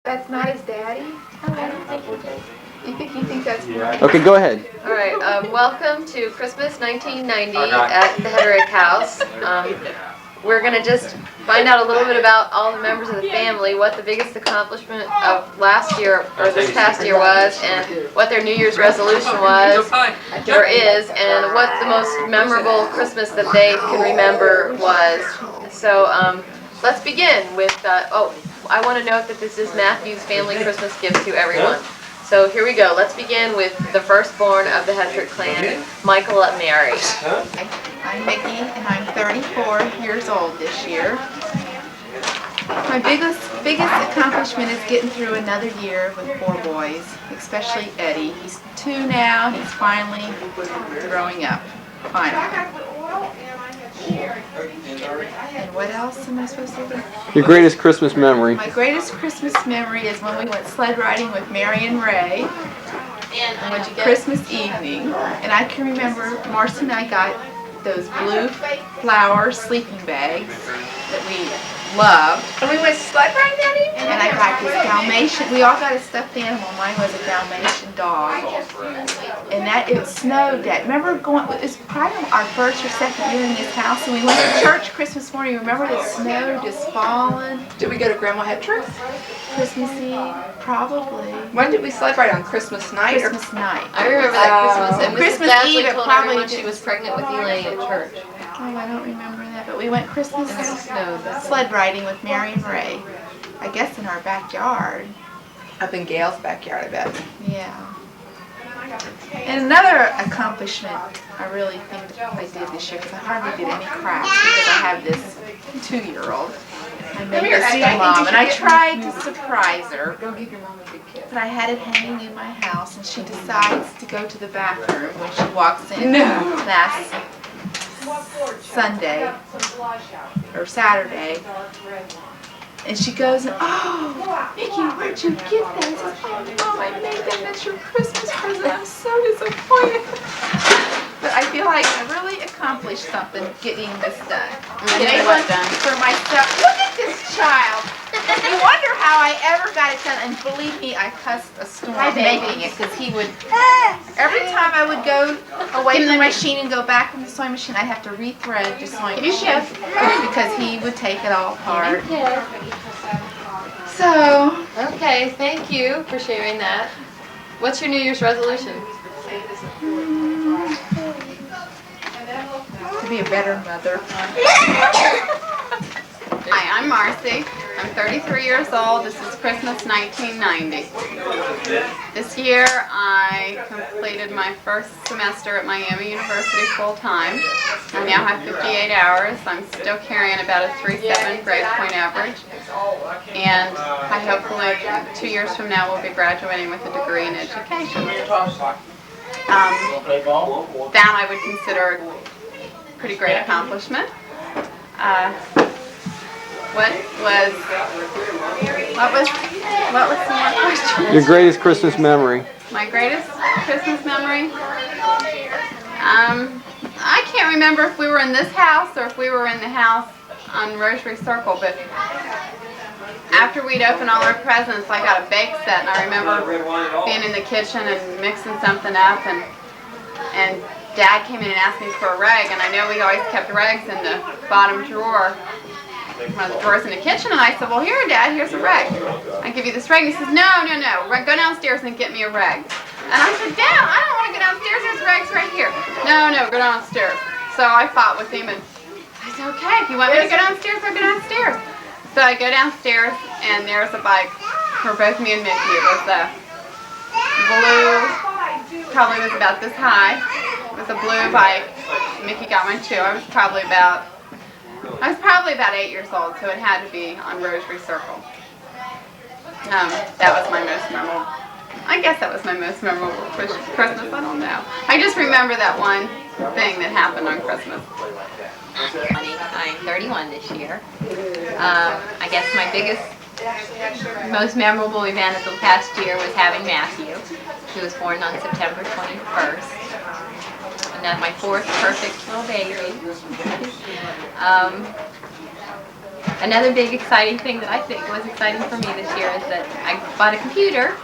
That's not his daddy? Oh, I don't think he does. You think that's funny? Okay, go ahead. All right, welcome to Christmas 1990 at the Hedrick House. We're going to just find out a little bit about all the members of the family, what the biggest accomplishment of last year, or this past year was, and what their New Year's resolution was, or is, and what the most memorable Christmas that they can remember was. So let's begin with, I want to note that this is Matthew's family Christmas gift to everyone. So here we go. Let's begin with the firstborn of the Hedrick clan, Michael and Mary. I'm Mickey, and I'm 34 years old this year. My biggest accomplishment is getting through another year with 4 boys, especially Eddie. He's 2 now. He's finally growing up. Finally. And what else am I supposed to do? Your greatest Christmas memory. My greatest Christmas memory is when we went sled riding with Mary and Ray on Christmas evening. And I can remember Marcy and I got those blue flower sleeping bags that we loved. And we went sled riding that evening? And I got this Dalmatian. We all got a stuffed animal. Mine was a Dalmatian dog. And it snowed that. Remember going, it was probably our first or second year in this house, and we went to church Christmas morning. Remember the snow just falling? Did we go to Grandma Hedrick's? Christmas Eve, probably. When did we sled ride on Christmas night? Christmas night. I remember that Christmas. And Christmas Mrs. Eve, Dashley it told probably everyone she was pregnant with Elaine at church. Oh, I don't remember that, but we went Christmas snowed. sled riding with Mary and Ray. I guess in our backyard. Up in Gail's backyard, I bet. Yeah. And another accomplishment I really think I did this year, because I hardly did any crafts because I have this 2-year-old. I made this for Mom, and I tried to surprise her. Go give your mom a big kiss. But I had it hanging in my house, and she decides to go to the bathroom when she walks in last Sunday or Saturday. And she goes, "Oh, Mickey, where'd you get that?" I said, "Oh, Mom, I made that. That's your Christmas present." I'm so disappointed. But I feel like I really accomplished something getting this done. Getting one done for myself. Look at this child. You wonder how I ever got it done. And believe me, I cussed a storm making it, because he would, every time I would go away from the machine and go back from the sewing machine, I'd have to rethread the sewing machine because he would take it all apart. So. Okay, thank you for sharing that. What's your New Year's resolution? To be a better mother. Hi, I'm Marcy. I'm 33 years old. This is Christmas 1990. This year I completed my first semester at Miami University full-time. I now have 58 hours. I'm still carrying about a 3.7 grade point average. And I hopefully 2 years from now will be graduating with a degree in education. That I would consider a pretty great accomplishment. What was the more question? Your greatest Christmas memory. My greatest Christmas memory? I can't remember if we were in this house or if we were in the house on Rosary Circle, but after we'd opened all our presents, I got a bake set, and I remember being in the kitchen and mixing something up, and Dad came in and asked me for a rag, and I know we always kept rags in the bottom drawer, one of the drawers in the kitchen, and I said, "Well, here, Dad, here's a rag. I give you this rag." And he says, "No, go downstairs and get me a rag." And I said, "Dad, I don't want to go downstairs. There's rags right here." No, go downstairs. So I fought with him, and I said, "Okay, if you want me to go downstairs, I'll go downstairs." So I go downstairs, and there's a bike for both me and Mickey. It was a blue, probably was about this high. It was a blue bike. Mickey got one too. I was probably about 8 years old, so it had to be on Rosary Circle. That was my most memorable. I guess that was my most memorable Christmas. I don't know. I just remember that one thing that happened on Christmas. I'm 31 this year. I guess my biggest, most memorable event of the past year was having Matthew. He was born on September 21st. And that's my 4th perfect little baby. Another big exciting thing that I think was exciting for me this year is that I bought a computer,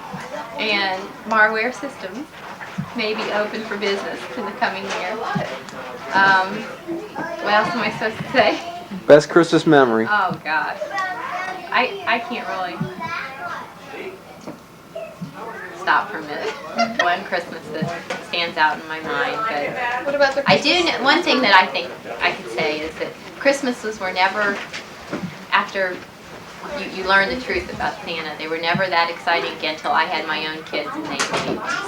and Marware Systems may be open for business in the coming year. What else am I supposed to say? Best Christmas memory. Oh gosh, I can't really stop for a minute. One Christmas that stands out in my mind, but What about the I do know, one thing that I think I could say is that Christmases were never, after you learn the truth about Santa, they were never that exciting again until I had my own kids and they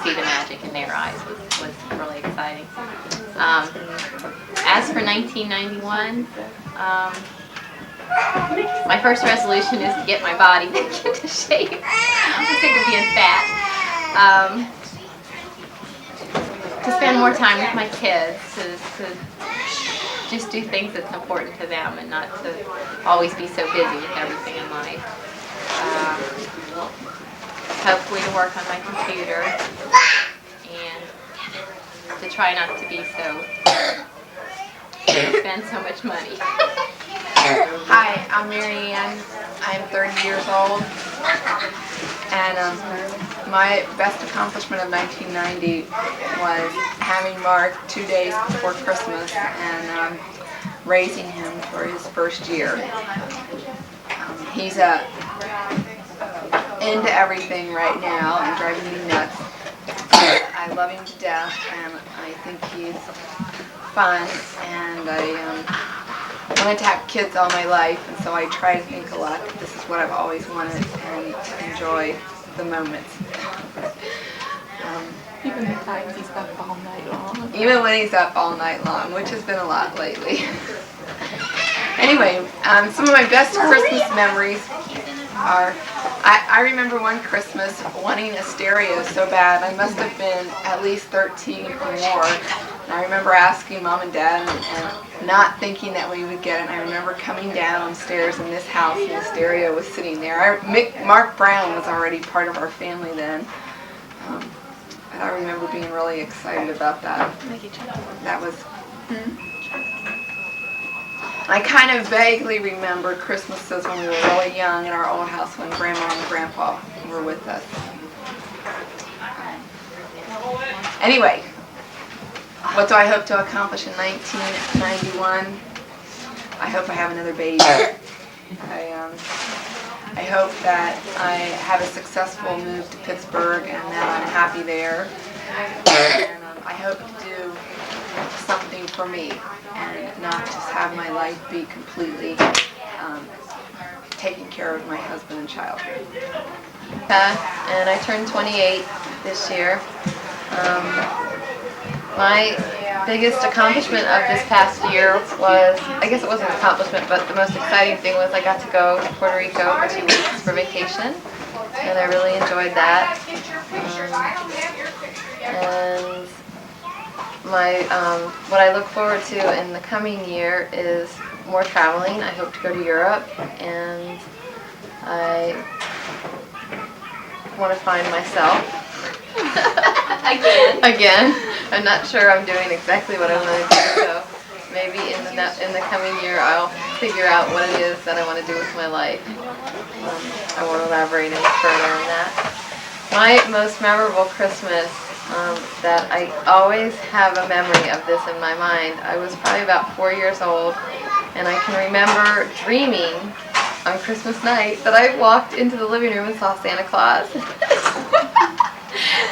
see the magic in their eyes was really exciting. As for 1991, my first resolution is to get my body back into shape. I'm sick of being fat. To spend more time with my kids, to just do things that's important to them and not to always be so busy with everything in life. Hopefully to work on my computer and to try not to be so, spend so much money. Hi, I'm Mary Ann. I'm 30 years old. And my best accomplishment of 1990 was having Mark 2 days before Christmas and raising him for his first year. He's into everything right now and driving me nuts. I love him to death and I think he's fun, and I wanted to have kids all my life, and so I try to think a lot. This is what I've always wanted and enjoy the moments. Even the times he's up all night long. Even when he's up all night long, which has been a lot lately. Anyway, some of my best Christmas memories are, I remember one Christmas wanting a stereo so bad. I must have been at least 13 or more. And I remember asking Mom and Dad and not thinking that we would get it. I remember coming downstairs in this house and the stereo was sitting there. Mark Brown was already part of our family then. And I remember being really excited about that. That was... I kind of vaguely remember Christmases when we were really young in our old house when Grandma and Grandpa were with us. Anyway, what do I hope to accomplish in 1991? I hope I have another baby. I hope that I have a successful move to Pittsburgh and that I'm happy there. And I hope to do something for me and not just have my life be completely taking care of my husband and child. And I turned 28 this year. My biggest accomplishment of this past year was, I guess it wasn't an accomplishment, but the most exciting thing was I got to go to Puerto Rico for 2 weeks for vacation, and I really enjoyed that. And what I look forward to in the coming year is more traveling. I hope to go to Europe, and I want to find myself. Again. I'm not sure I'm doing exactly what I want to do, so maybe in the coming year I'll figure out what it is that I want to do with my life. I won't elaborate any further on that. My most memorable Christmas, that I always have a memory of this in my mind. I was probably about 4 years old, and I can remember dreaming on Christmas night that I walked into the living room and saw Santa Claus.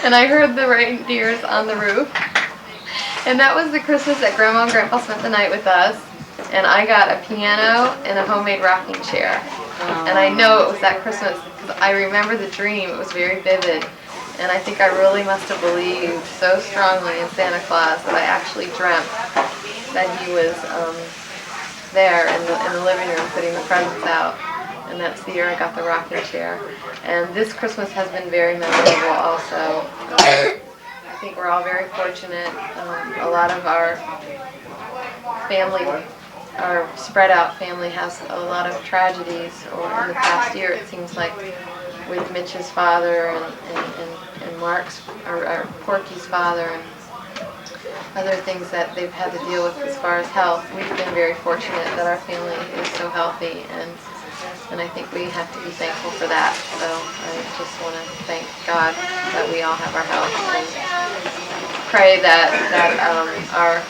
And I heard the reindeers on the roof. And that was the Christmas that Grandma and Grandpa spent the night with us. And I got a piano and a homemade rocking chair. And I know it was that Christmas because I remember the dream. It was very vivid. And I think I really must have believed so strongly in Santa Claus that I actually dreamt that he was there in the living room putting the presents out. And that's the year I got the rocking chair. And this Christmas has been very memorable also. I think we're all very fortunate. A lot of our family, our spread out family, has a lot of tragedies. Or in the past year, it seems like with Mitch's father and Mark's, or Porky's father. other things that they've had to deal with as far as health. We've been very fortunate that our family is so healthy, and I think we have to be thankful for that. So I just want to thank God that we all have our health, and pray that our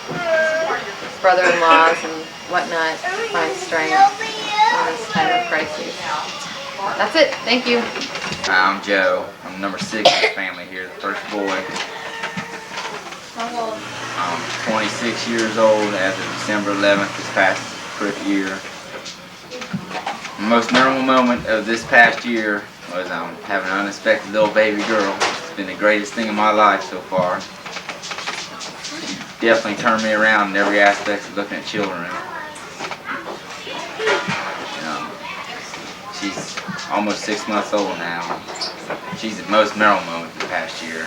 brother-in-laws and whatnot find strength in this time of crisis. That's it. Thank you. I'm Joe. I'm number 6 in the family here, the first boy. I'm 26 years old as of December 11th this past year. The most memorable moment of this past year was having an unexpected little baby girl. It's been the greatest thing in my life so far. Definitely turned me around in every aspect of looking at children. She's almost 6 months old now. She's the most memorable moment of the past year.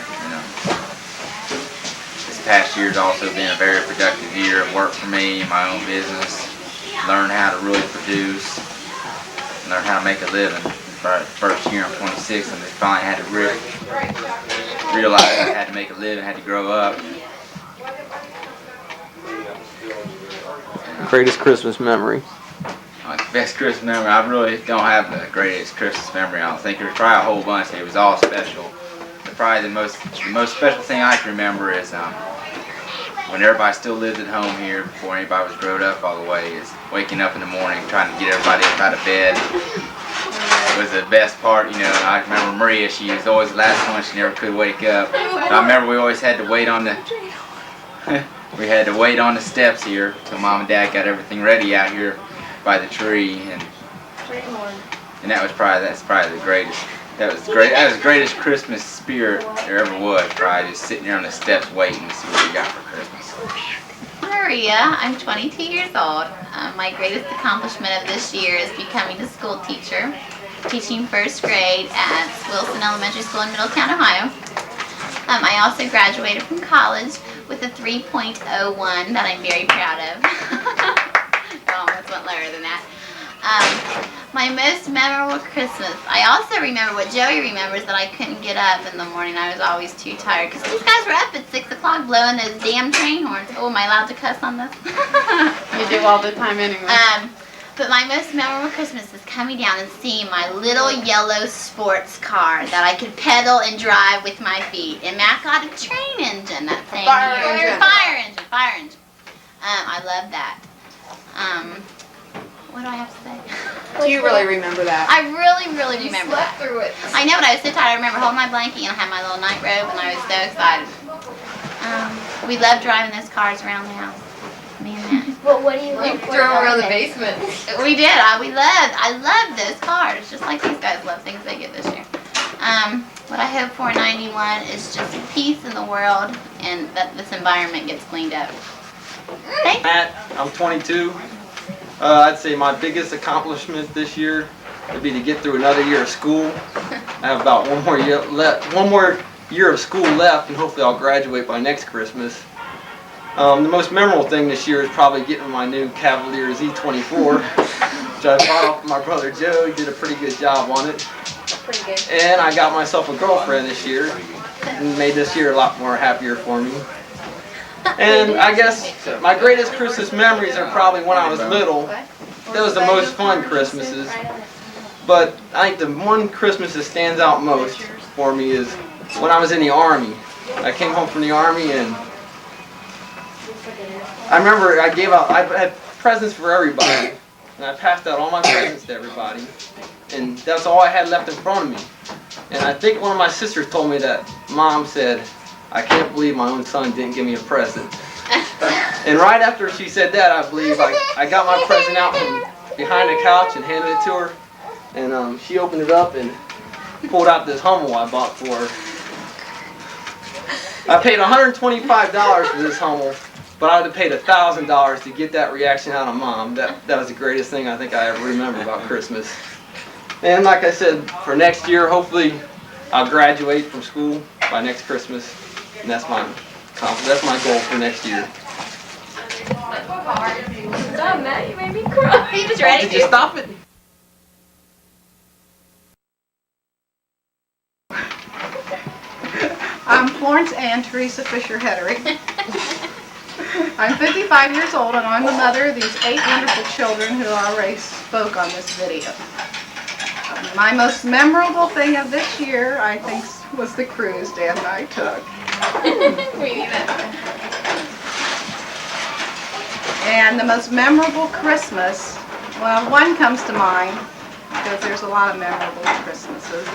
This past year has also been a very productive year of work for me, my own business. Learn how to really produce, learn how to make a living. For the first year I'm 26, and I finally had to realize I had to make a living, had to grow up. Greatest Christmas memory. My best Christmas memory, I really don't have the greatest Christmas memory. I don't think there's probably a whole bunch. It was all special. But probably the most special thing I can remember is when everybody still lived at home here before anybody was grown up all the way, is waking up in the morning trying to get everybody up out of bed. It was the best part, And I remember Maria, she was always the last one. She never could wake up. And I remember we always had to wait on the steps here till Mom and Dad got everything ready out here by the tree, and that's probably the greatest. That was the greatest Christmas spirit there ever was. Probably just sitting there on the steps waiting to see what we got for Christmas. Maria, I'm 22 years old. My greatest accomplishment of this year is becoming a school teacher, teaching first grade at Wilson Elementary School in Middletown, Ohio. I also graduated from college with a 3.01 that I'm very proud of. I almost went lower than that. My most memorable Christmas. I also remember what Joey remembers, that I couldn't get up in the morning. I was always too tired because these guys were up at 6 o'clock blowing those damn train horns. Oh, am I allowed to cuss on this? You do all the time anyway. But my most memorable Christmas is coming down and seeing my little yellow sports car that I could pedal and drive with my feet. And Matt got a train engine that same year. Fire engine. I love that. What do I have to say? Do you really remember that? I really, really remember that. Through it. I know, but I was so tired. I remember holding my blanket and I had my little night robe, and I was so excited. We loved driving those cars around the house. Me and Matt. Well, what do you You look for? drove around the basement. We did. I loved those cars, just like these guys love things they get this year. What I hope for in 91 is just peace in the world, and that this environment gets cleaned up. Thanks. Matt, I'm 22. I'd say my biggest accomplishment this year would be to get through another year of school. I have about one more year of school left, and hopefully I'll graduate by next Christmas. The most memorable thing this year is probably getting my new Cavalier Z24, which I bought off my brother Joe. He did a pretty good job on it. Pretty good. And I got myself a girlfriend this year, and made this year a lot more happier for me. And I guess my greatest Christmas memories are probably when I was little. That was the most fun Christmases. But I think the one Christmas that stands out most for me is when I was in the Army. I came home from the Army, and I remember I had presents for everybody. And I passed out all my presents to everybody. And that's all I had left in front of me. And I think one of my sisters told me that Mom said, "I can't believe my own son didn't give me a present." And right after she said that, I believe I got my present out from behind the couch and handed it to her. And she opened it up and pulled out this Hummel I bought for her. I paid $125 for this Hummel, but I would have paid $1,000 to get that reaction out of Mom. That was the greatest thing I think I ever remember about Christmas. And like I said, for next year, hopefully I'll graduate from school by next Christmas. And that's my goal for next year. Stop, Matt. You made me cry. He was ready Did you stop it? I'm Florence Ann Teresa Fisher Hederick. I'm 55 years old and I'm the mother of these 8 wonderful children who already spoke on this video. My most memorable thing of this year, I think, was the cruise Dan and I took. And the most memorable Christmas, well, one comes to mind, because there's a lot of memorable Christmases.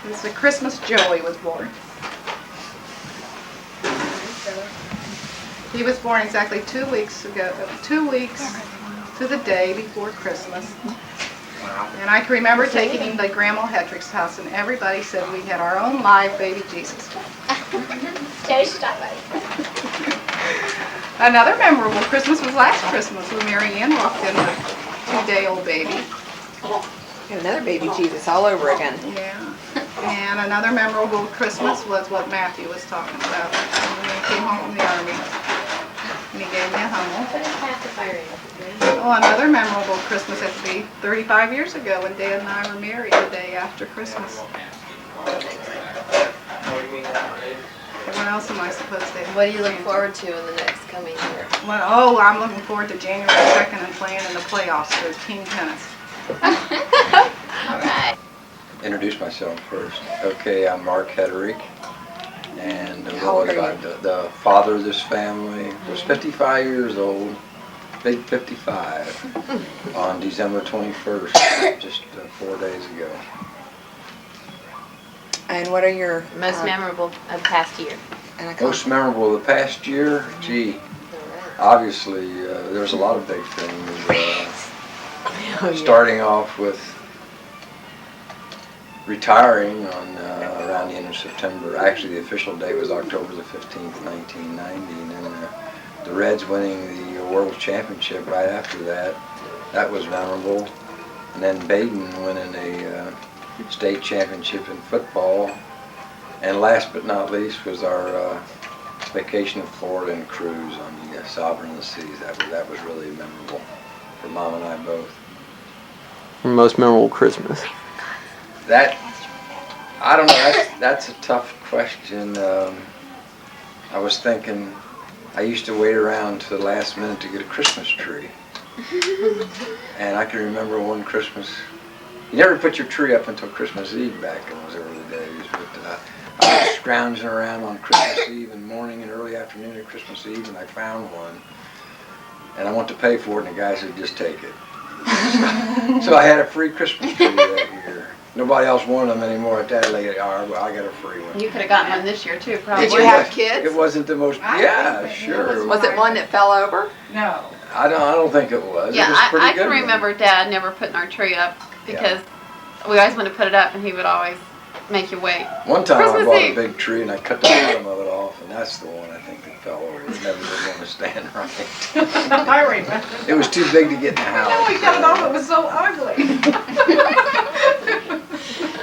It's the Christmas Joey was born. He was born exactly 2 weeks ago, 2 weeks to the day before Christmas. And I can remember taking him to Grandma Hedrick's house, and everybody said we had our own live baby Jesus. Another memorable Christmas was last Christmas when Mary Ann walked in with a 2-day-old baby. Another baby Jesus all over again. Yeah. And another memorable Christmas was what Matthew was talking about when he came home from the army. And he gave me a Hummel. Well, another memorable Christmas had to be 35 years ago when Dad and I were married the day after Christmas. What else am I supposed to? What do you look forward to in the next coming year? Well, I'm looking forward to January 2nd and playing in the playoffs for team tennis. Alright. Introduce myself first. Okay, I'm Mark Hedrick, and How old are you? the father of this family was 55 years old, big 55, on December 21st, just 4 days ago. And what are your Most memorable of the past year. Most memorable of the past year? Gee, obviously there's a lot of big things. Starting off with retiring on around the end of September. Actually, the official date was October the 15th, 1990, and then the Reds winning the World Championship right after that. That was memorable. And then Baden winning a state championship in football. And last but not least was our vacation in Florida and cruise on the Sovereign of the Seas. That was really memorable for Mom and I both. Most memorable Christmas. That, I don't know, that's a tough question. I was thinking, I used to wait around to the last minute to get a Christmas tree. And I can remember one Christmas, you never put your tree up until Christmas Eve back in those early days, but I was scrounging around on Christmas Eve and morning and early afternoon of Christmas Eve, and I found one. And I went to pay for it, and the guy said, just take it. So I had a free Christmas tree that year. Nobody else wanted them anymore at that late hour, but I got a free one. You could have gotten one this year too, probably. Did you have kids? It wasn't the most, yeah, sure. Was it one that fell over? No. I don't think it was. Yeah, It was a pretty I good can one. remember Dad never putting our tree up because we always wanted to put it up and he would always make you wait. One time Christmas I bought Eve. a big tree and I cut the bottom of it off, and that's the one I think that fell over. It never did want to stand right. I remember. It was too big to get in the house. No, we got it off. It was so ugly.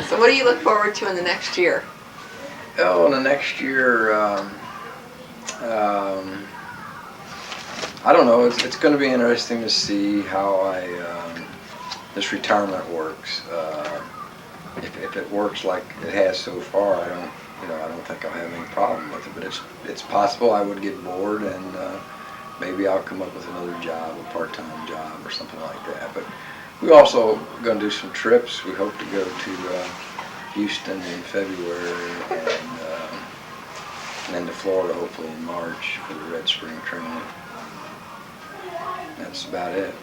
So what do you look forward to in the next year? Oh, in the next year, I don't know. It's going to be interesting to see how this retirement works. If it works like it has so far, I don't think I'll have any problem with it. But it's possible I would get bored, and maybe I'll come up with another job, a part-time job or something like that. But we're also going to do some trips. We hope to go to Houston in February, and then to Florida hopefully in March for the Red Spring Tournament. That's about it.